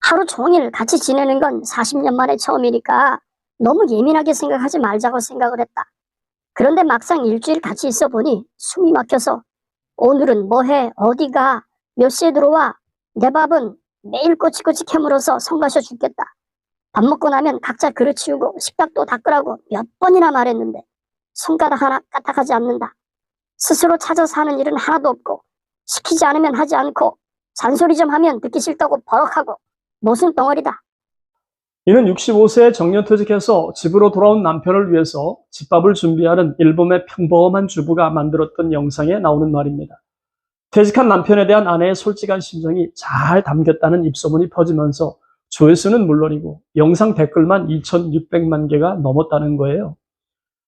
하루 종일 같이 지내는 건 40년 만에 처음이니까 너무 예민하게 생각하지 말자고 생각을 했다. 그런데 막상 일주일 같이 있어 보니 숨이 막혀서 오늘은 뭐해? 어디가? 몇 시에 들어와? 내 밥은 매일 꼬치꼬치 캐물어서 성가셔 죽겠다. 밥 먹고 나면 각자 그릇 치우고 식탁도 닦으라고 몇 번이나 말했는데 손가락 하나 까딱하지 않는다. 스스로 찾아서 하는 일은 하나도 없고 시키지 않으면 하지 않고 잔소리 좀 하면 듣기 싫다고 버럭하고 무슨 덩어리다. 이는 65세에 정년퇴직해서 집으로 돌아온 남편을 위해서 집밥을 준비하는 일본의 평범한 주부가 만들었던 영상에 나오는 말입니다. 퇴직한 남편에 대한 아내의 솔직한 심정이 잘 담겼다는 입소문이 퍼지면서 조회수는 물론이고 영상 댓글만 2,600만 개가 넘었다는 거예요.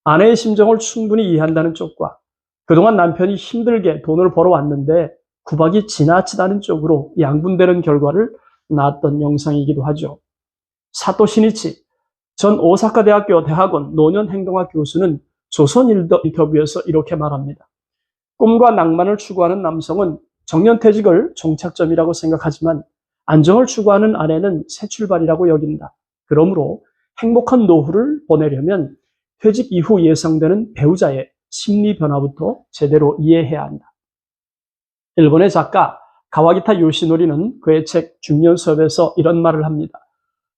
아내의 심정을 충분히 이해한다는 쪽과 그동안 남편이 힘들게 돈을 벌어왔는데 구박이 지나치다는 쪽으로 양분되는 결과를 낳았던 영상이기도 하죠. 사토 시니치 전 오사카 대학교 대학원 노년행동학 교수는 조선일보 인터뷰에서 이렇게 말합니다. 꿈과 낭만을 추구하는 남성은 정년퇴직을 종착점이라고 생각하지만 안정을 추구하는 아내는 새 출발이라고 여긴다. 그러므로 행복한 노후를 보내려면 퇴직 이후 예상되는 배우자의 심리 변화부터 제대로 이해해야 한다. 일본의 작가 가와기타 요시노리는 그의 책 중년 수업에서 이런 말을 합니다.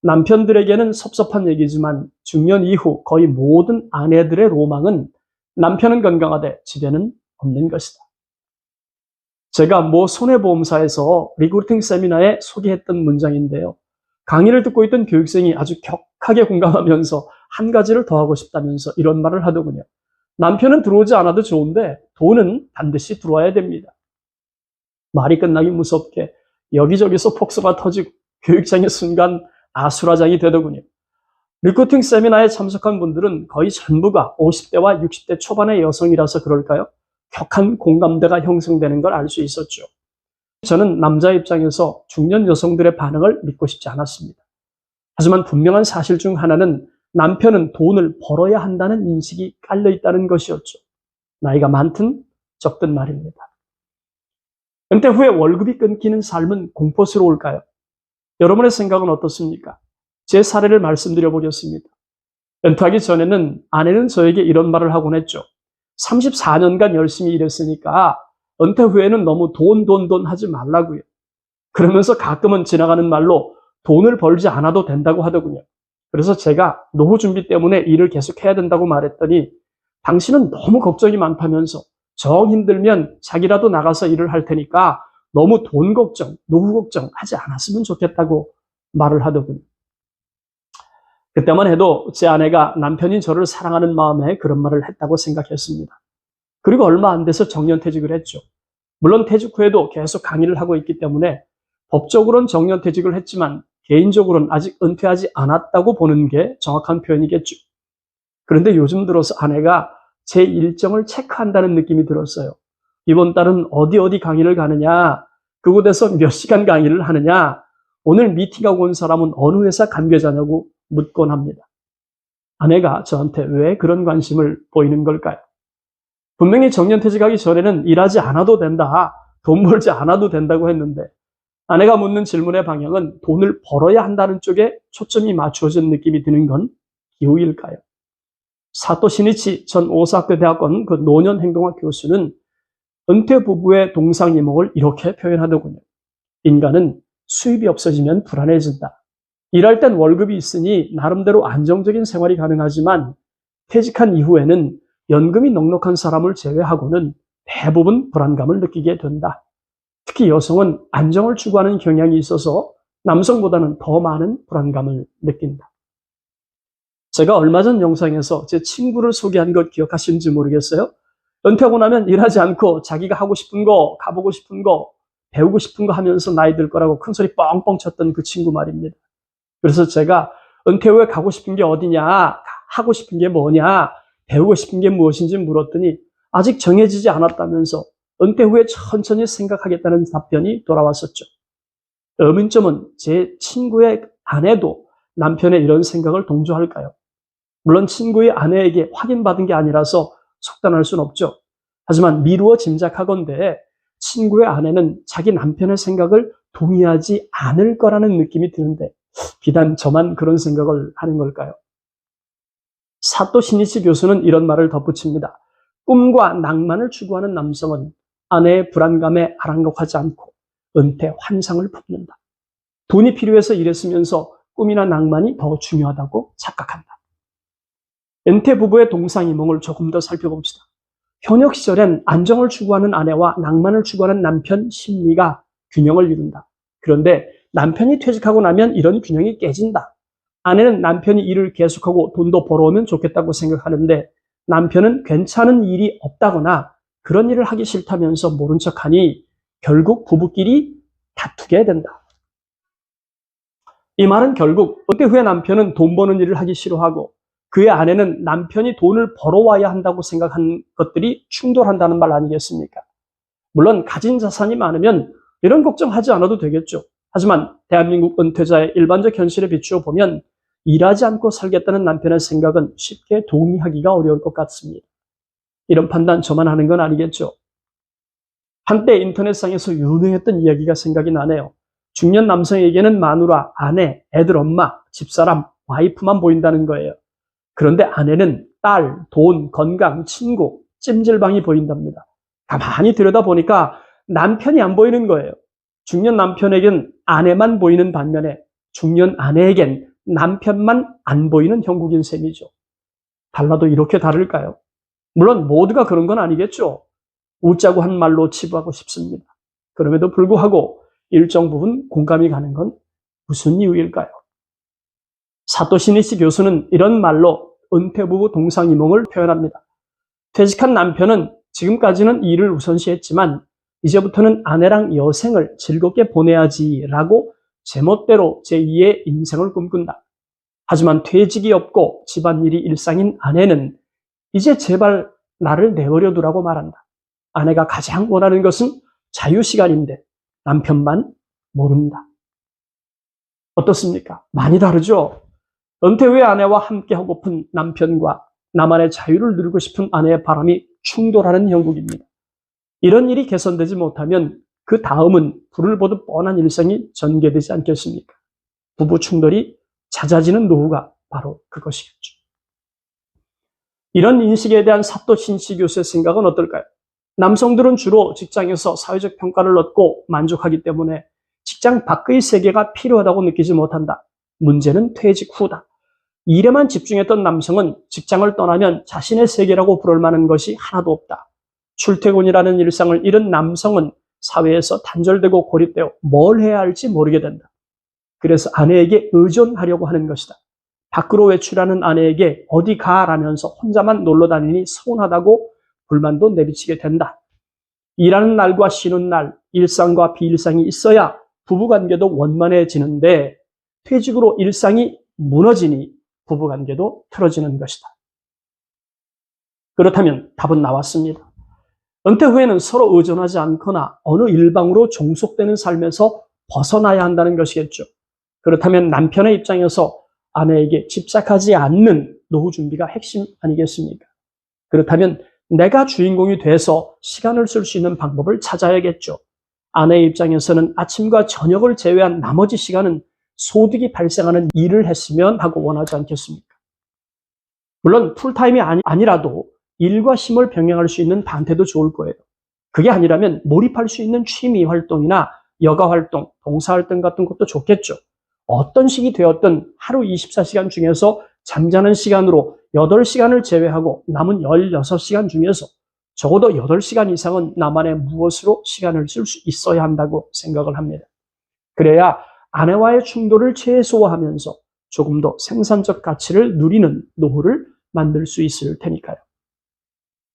남편들에게는 섭섭한 얘기지만 중년 이후 거의 모든 아내들의 로망은 남편은 건강하되 집에는 없는 것이다. 제가 모 손해보험사에서 리크루팅 세미나에 소개했던 문장인데요. 강의를 듣고 있던 교육생이 아주 격하게 공감하면서 한 가지를 더 하고 싶다면서 이런 말을 하더군요. 남편은 들어오지 않아도 좋은데 돈은 반드시 들어와야 됩니다. 말이 끝나기 무섭게 여기저기서 폭소가 터지고 교육장이 순간 아수라장이 되더군요. 리크루팅 세미나에 참석한 분들은 거의 전부가 50대와 60대 초반의 여성이라서 그럴까요? 격한 공감대가 형성되는 걸 알 수 있었죠. 저는 남자 입장에서 중년 여성들의 반응을 믿고 싶지 않았습니다. 하지만 분명한 사실 중 하나는 남편은 돈을 벌어야 한다는 인식이 깔려 있다는 것이었죠. 나이가 많든 적든 말입니다. 은퇴 후에 월급이 끊기는 삶은 공포스러울까요? 여러분의 생각은 어떻습니까? 제 사례를 말씀드려 보겠습니다. 은퇴하기 전에는 아내는 저에게 이런 말을 하곤 했죠. 34년간 열심히 일했으니까 은퇴 후에는 너무 돈 하지 말라고요. 그러면서 가끔은 지나가는 말로 돈을 벌지 않아도 된다고 하더군요. 그래서 제가 노후 준비 때문에 일을 계속해야 된다고 말했더니 당신은 너무 걱정이 많다면서 정 힘들면 자기라도 나가서 일을 할 테니까 너무 돈 걱정, 노후 걱정 하지 않았으면 좋겠다고 말을 하더군요. 그때만 해도 제 아내가 남편인 저를 사랑하는 마음에 그런 말을 했다고 생각했습니다. 그리고 얼마 안 돼서 정년퇴직을 했죠. 물론 퇴직 후에도 계속 강의를 하고 있기 때문에 법적으로는 정년퇴직을 했지만 개인적으로는 아직 은퇴하지 않았다고 보는 게 정확한 표현이겠죠. 그런데 요즘 들어서 아내가 제 일정을 체크한다는 느낌이 들었어요. 이번 달은 어디 강의를 가느냐, 그곳에서 몇 시간 강의를 하느냐, 오늘 미팅하고 온 사람은 어느 회사 관계자냐고 묻곤 합니다. 아내가 저한테 왜 그런 관심을 보이는 걸까요? 분명히 정년퇴직하기 전에는 일하지 않아도 된다, 돈 벌지 않아도 된다고 했는데 아내가 묻는 질문의 방향은 돈을 벌어야 한다는 쪽에 초점이 맞추어진 느낌이 드는 건 기우일까요? 사토 시니치 전 오사카 대학원 그 노년행동학 교수는 은퇴 부부의 동상이몽을 이렇게 표현하더군요. 인간은 수입이 없어지면 불안해진다. 일할 땐 월급이 있으니 나름대로 안정적인 생활이 가능하지만 퇴직한 이후에는 연금이 넉넉한 사람을 제외하고는 대부분 불안감을 느끼게 된다. 특히 여성은 안정을 추구하는 경향이 있어서 남성보다는 더 많은 불안감을 느낀다. 제가 얼마 전 영상에서 제 친구를 소개한 것 기억하시는지 모르겠어요. 은퇴하고 나면 일하지 않고 자기가 하고 싶은 거, 가보고 싶은 거, 배우고 싶은 거 하면서 나이 들 거라고 큰소리 뻥뻥 쳤던 그 친구 말입니다. 그래서 제가 은퇴 후에 가고 싶은 게 어디냐, 하고 싶은 게 뭐냐, 배우고 싶은 게 무엇인지 물었더니 아직 정해지지 않았다면서 은퇴 후에 천천히 생각하겠다는 답변이 돌아왔었죠. 의문점은 제 친구의 아내도 남편의 이런 생각을 동조할까요? 물론 친구의 아내에게 확인받은 게 아니라서 속단할 수는 없죠. 하지만 미루어 짐작하건대 친구의 아내는 자기 남편의 생각을 동의하지 않을 거라는 느낌이 드는데 비단 저만 그런 생각을 하는 걸까요? 사토 시니치 교수는 이런 말을 덧붙입니다. 꿈과 낭만을 추구하는 남성은 아내의 불안감에 아랑곳하지 않고 은퇴 환상을 품는다. 돈이 필요해서 일했으면서 꿈이나 낭만이 더 중요하다고 착각한다. 은퇴 부부의 동상이몽을 조금 더 살펴봅시다. 현역 시절엔 안정을 추구하는 아내와 낭만을 추구하는 남편 심리가 균형을 이룬다. 그런데 남편이 퇴직하고 나면 이런 균형이 깨진다. 아내는 남편이 일을 계속하고 돈도 벌어오면 좋겠다고 생각하는데 남편은 괜찮은 일이 없다거나 그런 일을 하기 싫다면서 모른 척하니 결국 부부끼리 다투게 된다. 이 말은 결국 은퇴 후에 남편은 돈 버는 일을 하기 싫어하고 그의 아내는 남편이 돈을 벌어와야 한다고 생각한 것들이 충돌한다는 말 아니겠습니까? 물론 가진 자산이 많으면 이런 걱정하지 않아도 되겠죠. 하지만 대한민국 은퇴자의 일반적 현실에 비추어 보면 일하지 않고 살겠다는 남편의 생각은 쉽게 동의하기가 어려울 것 같습니다. 이런 판단 저만 하는 건 아니겠죠. 한때 인터넷상에서 유명했던 이야기가 생각이 나네요. 중년 남성에게는 마누라, 아내, 애들 엄마, 집사람, 와이프만 보인다는 거예요. 그런데 아내는 딸, 돈, 건강, 친구, 찜질방이 보인답니다. 가만히 들여다보니까 남편이 안 보이는 거예요. 중년 남편에겐 아내만 보이는 반면에 중년 아내에겐 남편만 안 보이는 형국인 셈이죠. 달라도 이렇게 다를까요? 물론 모두가 그런 건 아니겠죠. 웃자고 한 말로 치부하고 싶습니다. 그럼에도 불구하고 일정 부분 공감이 가는 건 무슨 이유일까요? 사토 시니치 교수는 이런 말로 은퇴부부 동상이몽을 표현합니다. 퇴직한 남편은 지금까지는 일을 우선시했지만 이제부터는 아내랑 여생을 즐겁게 보내야지라고 제멋대로 제2의 인생을 꿈꾼다. 하지만 퇴직이 없고 집안일이 일상인 아내는 이제 제발 나를 내버려 두라고 말한다. 아내가 가장 원하는 것은 자유시간인데 남편만 모른다. 어떻습니까? 많이 다르죠? 은퇴 후에 아내와 함께 하고픈 남편과 나만의 자유를 누리고 싶은 아내의 바람이 충돌하는 형국입니다. 이런 일이 개선되지 못하면 그 다음은 불을 보듯 뻔한 일상이 전개되지 않겠습니까? 부부 충돌이 잦아지는 노후가 바로 그것이겠죠. 이런 인식에 대한 사토 신시 교수의 생각은 어떨까요? 남성들은 주로 직장에서 사회적 평가를 얻고 만족하기 때문에 직장 밖의 세계가 필요하다고 느끼지 못한다. 문제는 퇴직 후다. 일에만 집중했던 남성은 직장을 떠나면 자신의 세계라고 부를 만한 것이 하나도 없다. 출퇴근이라는 일상을 잃은 남성은 사회에서 단절되고 고립되어 뭘 해야 할지 모르게 된다. 그래서 아내에게 의존하려고 하는 것이다. 밖으로 외출하는 아내에게 어디 가라면서 혼자만 놀러 다니니 서운하다고 불만도 내비치게 된다. 일하는 날과 쉬는 날, 일상과 비일상이 있어야 부부관계도 원만해지는데 퇴직으로 일상이 무너지니 부부관계도 틀어지는 것이다. 그렇다면 답은 나왔습니다. 은퇴 후에는 서로 의존하지 않거나 어느 일방으로 종속되는 삶에서 벗어나야 한다는 것이겠죠. 그렇다면 남편의 입장에서 아내에게 집착하지 않는 노후 준비가 핵심 아니겠습니까? 그렇다면 내가 주인공이 돼서 시간을 쓸 수 있는 방법을 찾아야겠죠. 아내의 입장에서는 아침과 저녁을 제외한 나머지 시간은 소득이 발생하는 일을 했으면 하고 원하지 않겠습니까? 물론 풀타임이 아니라도 일과 쉼을 병행할 수 있는 반태도 좋을 거예요. 그게 아니라면 몰입할 수 있는 취미 활동이나 여가 활동, 봉사 활동 같은 것도 좋겠죠. 어떤 식이 되었든 하루 24시간 중에서 잠자는 시간으로 8시간을 제외하고 남은 16시간 중에서 적어도 8시간 이상은 나만의 무엇으로 시간을 쓸 수 있어야 한다고 생각을 합니다. 그래야 아내와의 충돌을 최소화하면서 조금 더 생산적 가치를 누리는 노후를 만들 수 있을 테니까요.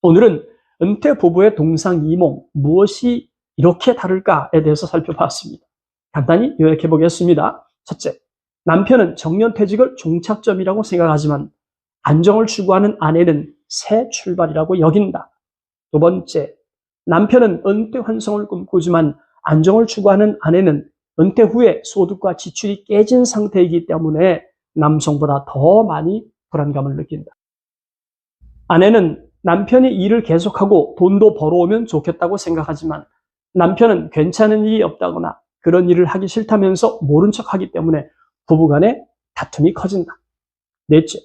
오늘은 은퇴 부부의 동상이몽, 무엇이 이렇게 다를까에 대해서 살펴봤습니다. 간단히 요약해 보겠습니다. 첫째, 남편은 정년퇴직을 종착점이라고 생각하지만 안정을 추구하는 아내는 새 출발이라고 여긴다. 두 번째, 남편은 은퇴 환상을 꿈꾸지만 안정을 추구하는 아내는 은퇴 후에 소득과 지출이 깨진 상태이기 때문에 남성보다 더 많이 불안감을 느낀다. 아내는 남편이 일을 계속하고 돈도 벌어오면 좋겠다고 생각하지만 남편은 괜찮은 일이 없다거나 그런 일을 하기 싫다면서 모른 척하기 때문에 부부간의 다툼이 커진다. 넷째,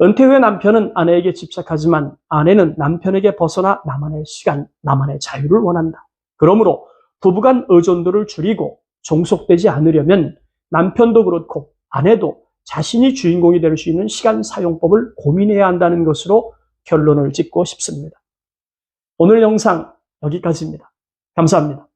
은퇴 후에 남편은 아내에게 집착하지만 아내는 남편에게 벗어나 나만의 시간, 나만의 자유를 원한다. 그러므로 부부간 의존도를 줄이고 종속되지 않으려면 남편도 그렇고 아내도 자신이 주인공이 될 수 있는 시간 사용법을 고민해야 한다는 것으로 결론을 짓고 싶습니다. 오늘 영상 여기까지입니다. 감사합니다.